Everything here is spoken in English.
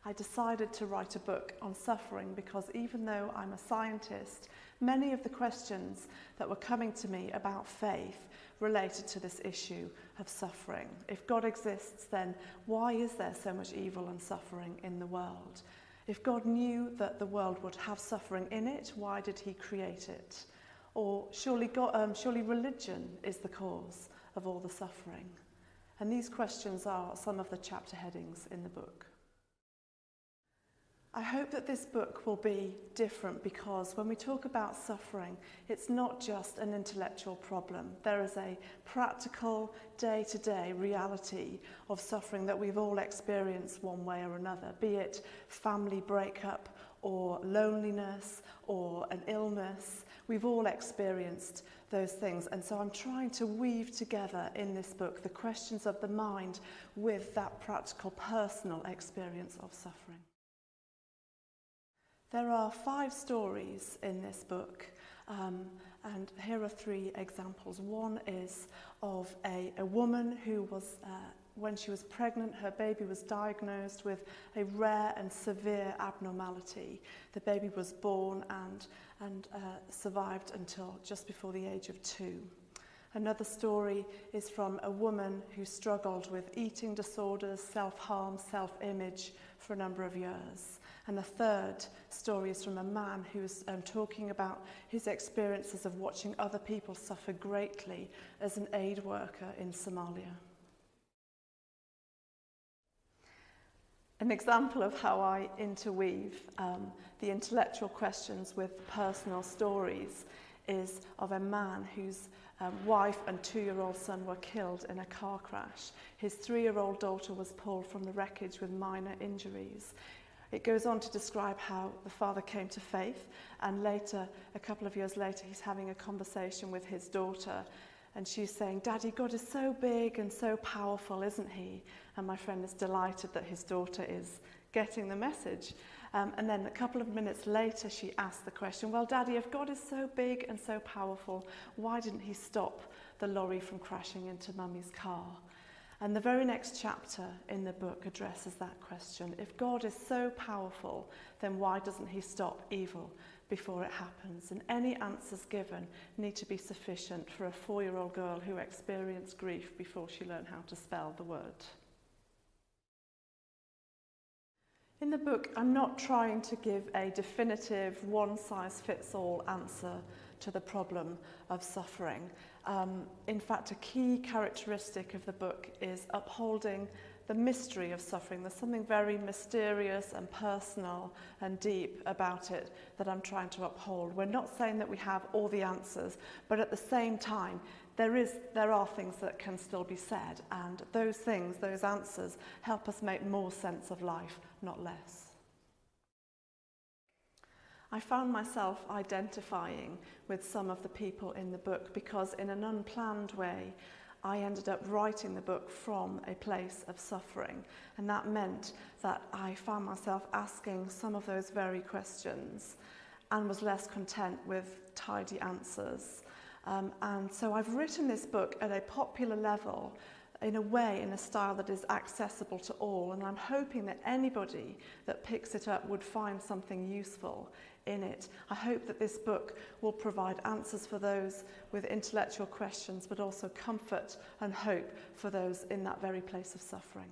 I decided to write a book on suffering because even though I'm a scientist, many of the questions that were coming to me about faith related to this issue of suffering. If God exists, then why is there so much evil and suffering in the world? If God knew that the world would have suffering in it, why did he create it? Or surely religion is the cause of all the suffering? And these questions are some of the chapter headings in the book. I hope that this book will be different because when we talk about suffering, it's not just an intellectual problem. There is a practical, day-to-day reality of suffering that we've all experienced one way or another, be it family breakup or loneliness or an illness. We've all experienced those things, and so I'm trying to weave together in this book the questions of the mind with that practical, personal experience of suffering. There are 5 stories in this book, and here are 3 examples. One is of a woman who was, when she was pregnant, her baby was diagnosed with a rare and severe abnormality. The baby was born and survived until just before the age of 2. Another story is from a woman who struggled with eating disorders, self-harm, self-image for a number of years. And the third story is from a man who's talking about his experiences of watching other people suffer greatly as an aid worker in Somalia. An example of how I interweave the intellectual questions with personal stories is of a man whose wife and 2-year-old son were killed in a car crash. His 3-year-old daughter was pulled from the wreckage with minor injuries. It goes on to describe how the father came to faith, and later, a couple of years later, he's having a conversation with his daughter, and she's saying, "Daddy, God is so big and so powerful, isn't he?" And my friend is delighted that his daughter is getting the message. And then a couple of minutes later, she asks the question, "Well, Daddy, if God is so big and so powerful, why didn't he stop the lorry from crashing into Mummy's car?" And the very next chapter in the book addresses that question. If God is so powerful, then why doesn't he stop evil before it happens? And any answers given need to be sufficient for a 4-year-old girl who experienced grief before she learned how to spell the word. In the book, I'm not trying to give a definitive one-size-fits-all answer to the problem of suffering. In fact, a key characteristic of the book is upholding the mystery of suffering. There's something very mysterious and personal and deep about it that I'm trying to uphold. We're not saying that we have all the answers, but at the same time, there are things that can still be said, and those things, those answers, help us make more sense of life, not less. I found myself identifying with some of the people in the book because in an unplanned way, I ended up writing the book from a place of suffering. And that meant that I found myself asking some of those very questions and was less content with tidy answers. And so I've written this book at a popular level, in a way, in a style that is accessible to all, and I'm hoping that anybody that picks it up would find something useful in it. I hope that this book will provide answers for those with intellectual questions, but also comfort and hope for those in that very place of suffering.